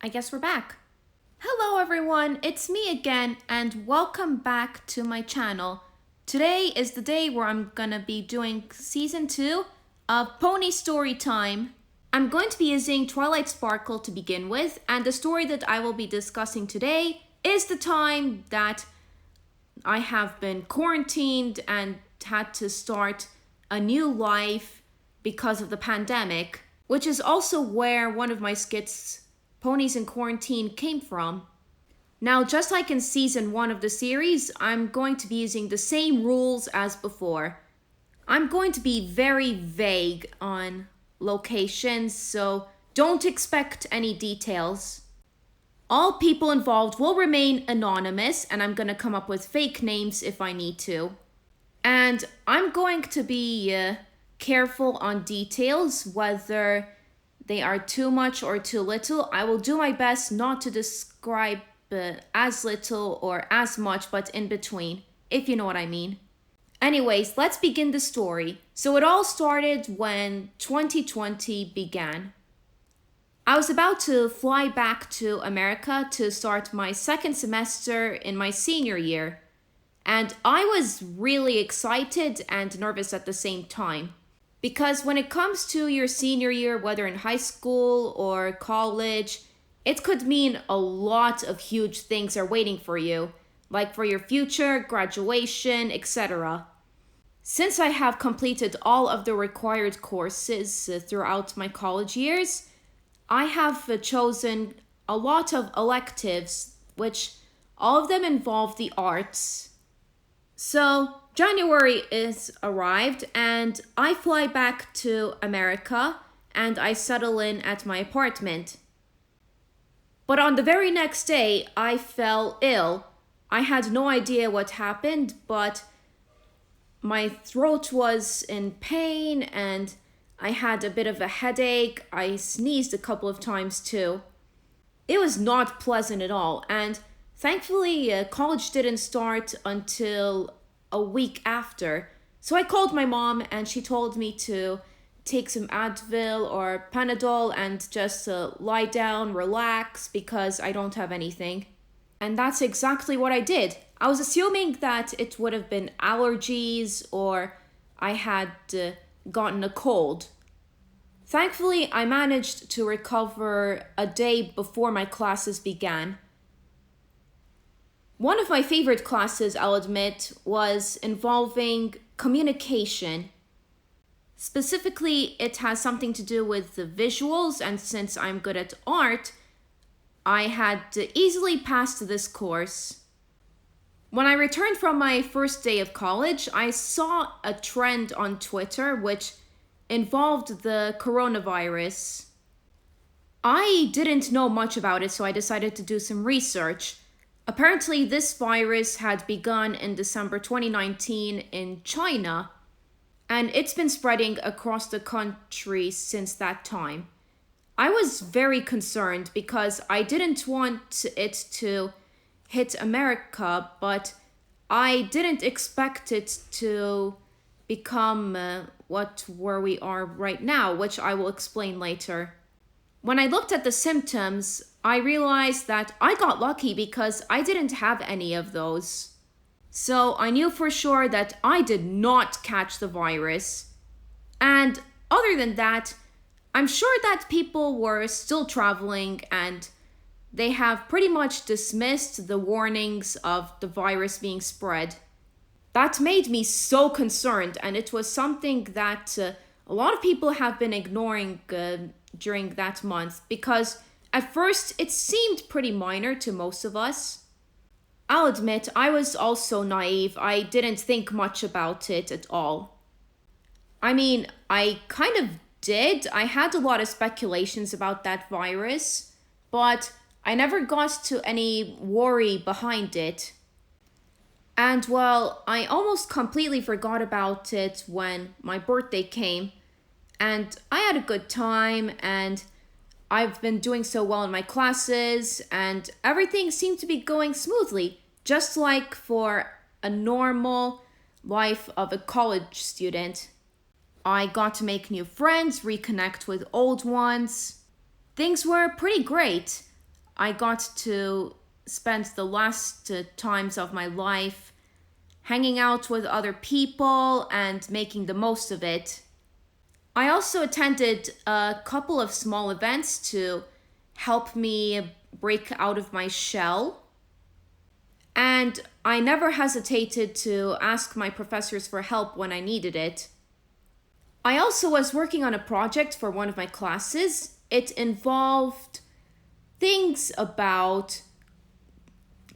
I guess we're back. Hello everyone, it's me again and welcome back to my channel. Today is the day where I'm gonna be doing season 2 of Pony Story Time. I'm going to be using Twilight Sparkle to begin with, and the story that I will be discussing today is the time that I have been quarantined and had to start a new life because of the pandemic, which is also where one of my skits, Ponies in Quarantine, came from. Now, just like in season 1 of the series, I'm going to be using the same rules as before. I'm going to be very vague on locations, so don't expect any details. All people involved will remain anonymous, and I'm going to come up with fake names if I need to. And I'm going to be careful on details, whether they are too much or too little. I will do my best not to describe as little or as much, but in between, if you know what I mean. Anyways, let's begin the story. So it all started when 2020 began. I was about to fly back to America to start my second semester in my senior year, and I was really excited and nervous at the same time. Because when it comes to your senior year, whether in high school or college, it could mean a lot of huge things are waiting for you, like for your future, graduation, etc. Since I have completed all of the required courses throughout my college years, I have chosen a lot of electives, which all of them involve the arts. So January is arrived and I fly back to America and I settle in at my apartment. But on the very next day, I fell ill. I had no idea what happened, but my throat was in pain and I had a bit of a headache. I sneezed a couple of times too. It was not pleasant at all, and thankfully college didn't start until a week after. So I called my mom and she told me to take some Advil or Panadol and just lie down, relax, because I don't have anything. And that's exactly what I did. I was assuming that it would have been allergies or I had gotten a cold. Thankfully, I managed to recover a day before my classes began. One of my favorite classes, I'll admit, was involving communication. Specifically, it has something to do with the visuals, and since I'm good at art, I had easily passed this course. When I returned from my first day of college, I saw a trend on Twitter which involved the coronavirus. I didn't know much about it, so I decided to do some research. Apparently, this virus had begun in December 2019 in China, and it's been spreading across the country since that time. I was very concerned because I didn't want it to hit America, but I didn't expect it to become where we are right now, which I will explain later. When I looked at the symptoms, I realized that I got lucky because I didn't have any of those. So I knew for sure that I did not catch the virus. And other than that, I'm sure that people were still traveling and they have pretty much dismissed the warnings of the virus being spread. That made me so concerned, and it was something that a lot of people have been ignoring during that month because at first it seemed pretty minor to most of us. I'll admit, I was also naive. I didn't think much about it at all. I mean, I kind of did. I had a lot of speculations about that virus, but I never got to any worry behind it. And well, I almost completely forgot about it when my birthday came, and I had a good time, and I've been doing so well in my classes, and everything seemed to be going smoothly, just like for a normal life of a college student. I got to make new friends, reconnect with old ones. Things were pretty great. I got to spend the last times of my life hanging out with other people and making the most of it. I also attended a couple of small events to help me break out of my shell. And I never hesitated to ask my professors for help when I needed it. I also was working on a project for one of my classes. It involved things about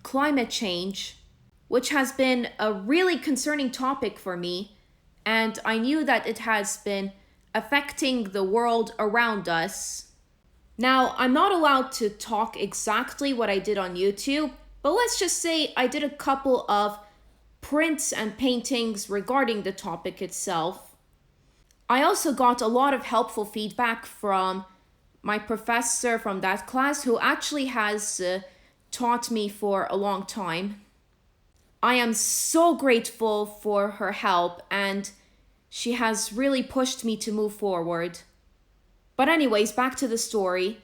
climate change, which has been a really concerning topic for me, and I knew that it has been affecting the world around us. Now, I'm not allowed to talk exactly what I did on YouTube, but let's just say I did a couple of prints and paintings regarding the topic itself. I also got a lot of helpful feedback from my professor from that class, who actually has taught me for a long time. I am so grateful for her help, and she has really pushed me to move forward. But anyways, back to the story.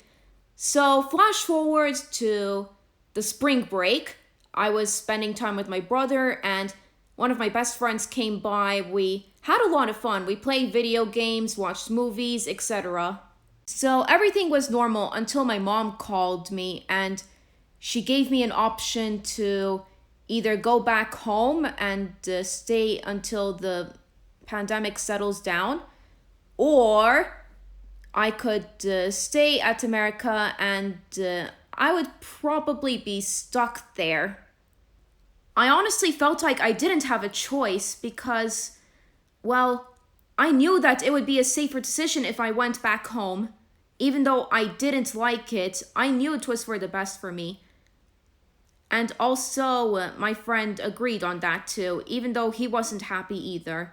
So flash forward to the spring break. I was spending time with my brother, and one of my best friends came by. We had a lot of fun. We played video games, watched movies, etc. So everything was normal until my mom called me, and she gave me an option to either go back home and stay until the pandemic settles down, or I could stay at America and I would probably be stuck there. I honestly felt like I didn't have a choice because, well, I knew that it would be a safer decision if I went back home. Even though I didn't like it, I knew it was for the best for me. And also, my friend agreed on that too, even though he wasn't happy either.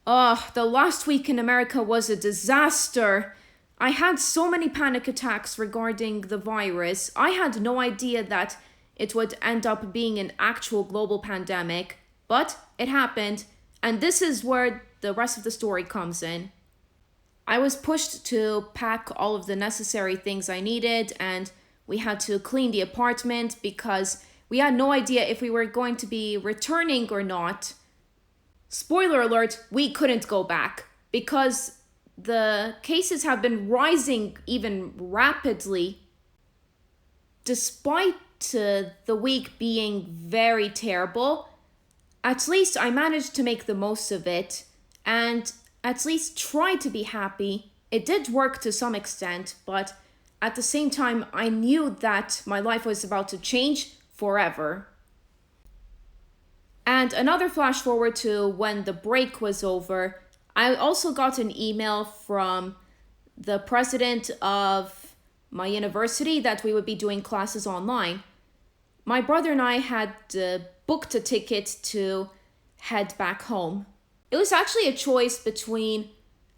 The last week in America was a disaster. I had so many panic attacks regarding the virus. I had no idea that it would end up being an actual global pandemic, but it happened, and this is where the rest of the story comes in. I was pushed to pack all of the necessary things I needed, and we had to clean the apartment because we had no idea if we were going to be returning or not. Spoiler alert, we couldn't go back because the cases have been rising even rapidly. Despite the week being very terrible, at least I managed to make the most of it and at least try to be happy. It did work to some extent, but at the same time, I knew that my life was about to change forever. And another flash forward to when the break was over, I also got an email from the president of my university that we would be doing classes online. My brother and I had booked a ticket to head back home. It was actually a choice between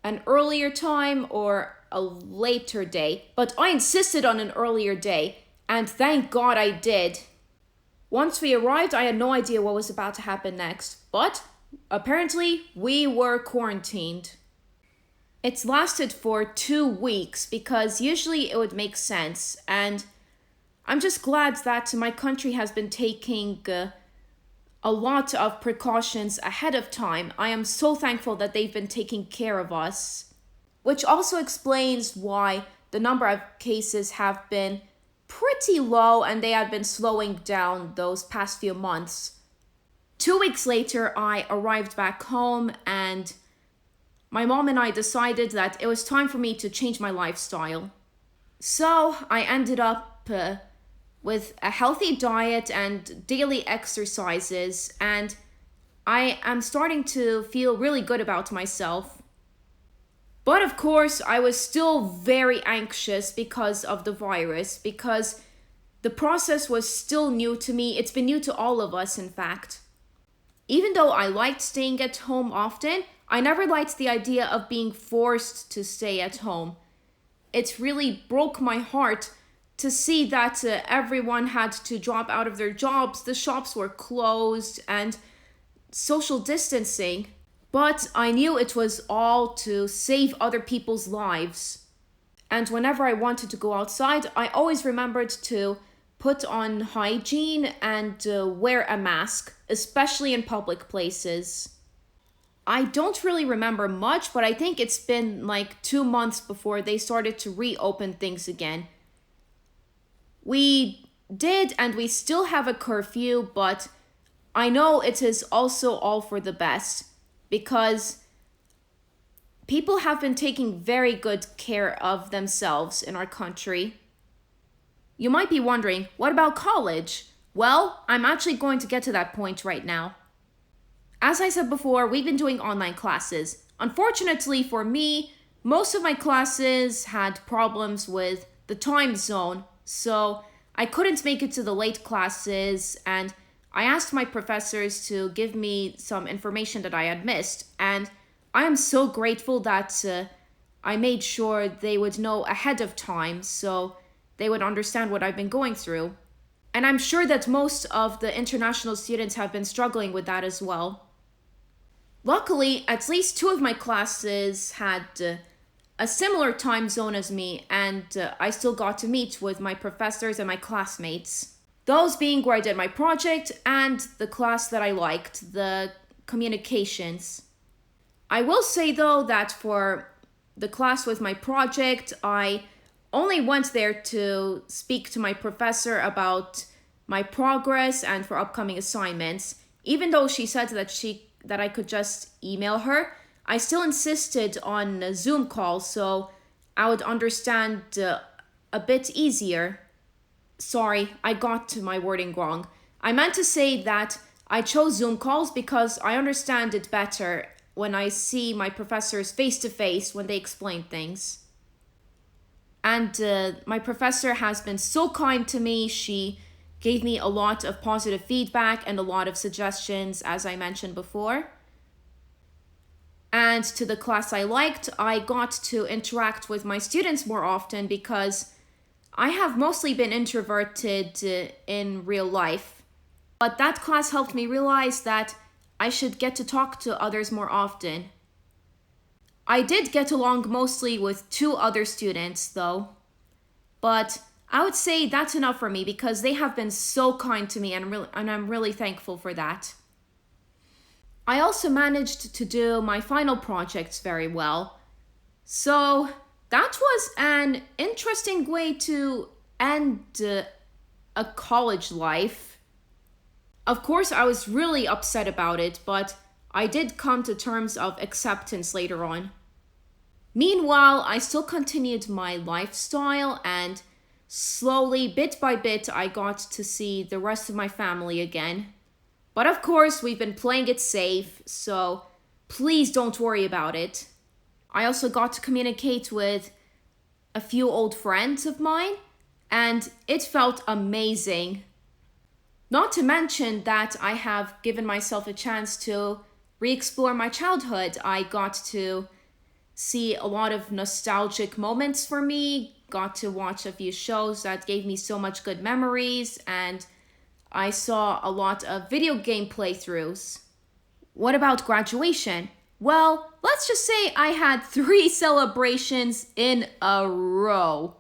an earlier time or a later day, but I insisted on an earlier day, and thank God I did. Once we arrived, I had no idea what was about to happen next, but apparently we were quarantined. It's lasted for 2 weeks because usually it would make sense, and I'm just glad that my country has been taking a lot of precautions ahead of time. I am so thankful that they've been taking care of us, which also explains why the number of cases have been pretty low and they have been slowing down those past few months. 2 weeks later, I arrived back home and my mom and I decided that it was time for me to change my lifestyle. So I ended up with a healthy diet and daily exercises, and I am starting to feel really good about myself. But of course, I was still very anxious because of the virus, because the process was still new to me. It's been new to all of us, in fact. Even though I liked staying at home often, I never liked the idea of being forced to stay at home. It really broke my heart to see that everyone had to drop out of their jobs, the shops were closed, and social distancing. But I knew it was all to save other people's lives. And whenever I wanted to go outside, I always remembered to put on hygiene and wear a mask, especially in public places. I don't really remember much, but I think it's been like 2 months before they started to reopen things again. We did, and we still have a curfew, but I know it is also all for the best because people have been taking very good care of themselves in our country. You might be wondering, what about college? Well, I'm actually going to get to that point right now. As I said before, we've been doing online classes. Unfortunately for me, most of my classes had problems with the time zone, so I couldn't make it to the late classes, and I asked my professors to give me some information that I had missed, and I am so grateful that I made sure they would know ahead of time so they would understand what I've been going through. And I'm sure that most of the international students have been struggling with that as well. Luckily, at least 2 of my classes had a similar time zone as me, and I still got to meet with my professors and my classmates. Those being where I did my project and the class that I liked, the communications. I will say though that for the class with my project, I only went there to speak to my professor about my progress and for upcoming assignments. Even though she said that I could just email her, I still insisted on a Zoom call so I would understand a bit easier. Sorry, I got my wording wrong. I meant to say that I chose Zoom calls because I understand it better when I see my professors face to face when they explain things. And my professor has been so kind to me. She gave me a lot of positive feedback and a lot of suggestions, as I mentioned before. And to the class I liked, I got to interact with my students more often because I have mostly been introverted in real life. But that class helped me realize that I should get to talk to others more often. I did get along mostly with 2 other students though, but I would say that's enough for me because they have been so kind to me and I'm really thankful for that. I also managed to do my final projects very well, so that was an interesting way to end a college life. Of course, I was really upset about it, but I did come to terms of acceptance later on. Meanwhile, I still continued my lifestyle and slowly, bit by bit, I got to see the rest of my family again. But of course, we've been playing it safe, so please don't worry about it. I also got to communicate with a few old friends of mine, and it felt amazing. Not to mention that I have given myself a chance to re-explore my childhood. I got to see a lot of nostalgic moments for me, got to watch a few shows that gave me so much good memories, and I saw a lot of video game playthroughs. What about graduation? Well, let's just say I had 3 celebrations in a row.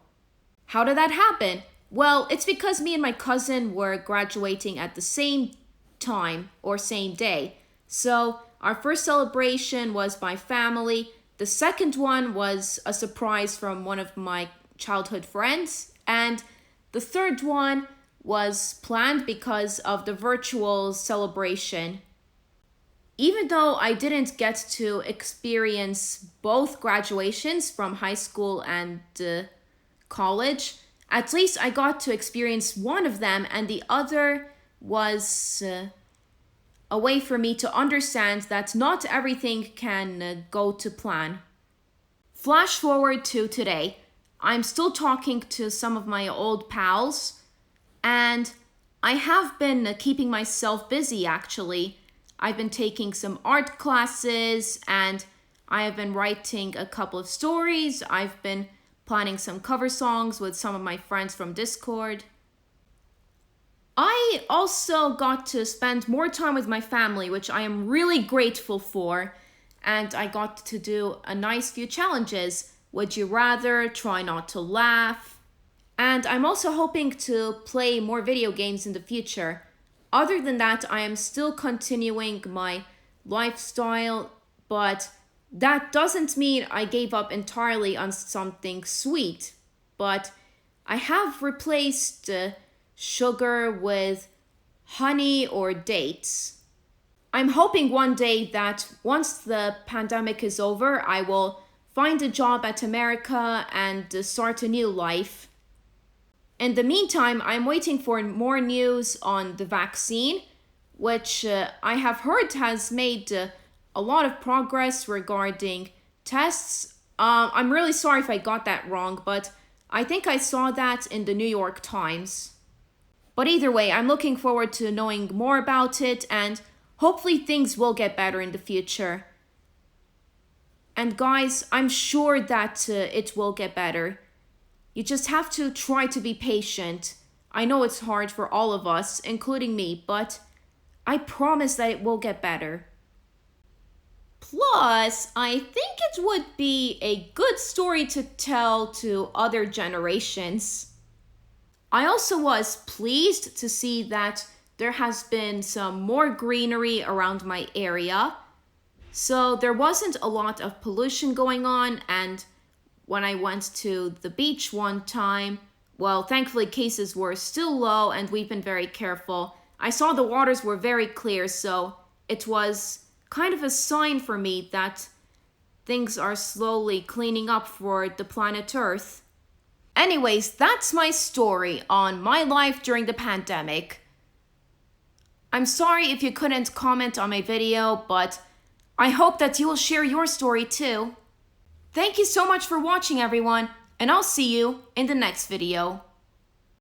How did that happen? Well, it's because me and my cousin were graduating at the same time or same day. So our first celebration was by family. The second one was a surprise from one of my childhood friends. And the third one was planned because of the virtual celebration. Even though I didn't get to experience both graduations from high school and college, at least I got to experience one of them, and the other was a way for me to understand that not everything can go to plan. Flash forward to today. I'm still talking to some of my old pals, and I have been keeping myself busy actually. I've been taking some art classes, and I have been writing a couple of stories. I've been planning some cover songs with some of my friends from Discord. I also got to spend more time with my family, which I am really grateful for, and I got to do a nice few challenges. Would You Rather, Try Not to Laugh. And I'm also hoping to play more video games in the future. Other than that, I am still continuing my lifestyle, but that doesn't mean I gave up entirely on something sweet. But I have replaced sugar with honey or dates. I'm hoping one day that once the pandemic is over, I will find a job at America and start a new life. In the meantime, I'm waiting for more news on the vaccine, which I have heard has made a lot of progress regarding tests. I'm really sorry if I got that wrong, but I think I saw that in the New York Times. But either way, I'm looking forward to knowing more about it, and hopefully things will get better in the future. And guys, I'm sure that it will get better. You just have to try to be patient. I know it's hard for all of us, including me, but I promise that it will get better. Plus, I think it would be a good story to tell to other generations. I also was pleased to see that there has been some more greenery around my area. So there wasn't a lot of pollution going on, and when I went to the beach one time, well, thankfully cases were still low and we've been very careful. I saw the waters were very clear, so it was kind of a sign for me that things are slowly cleaning up for the planet Earth. Anyways, that's my story on my life during the pandemic. I'm sorry if you couldn't comment on my video, but I hope that you will share your story too. Thank you so much for watching, everyone, and I'll see you in the next video.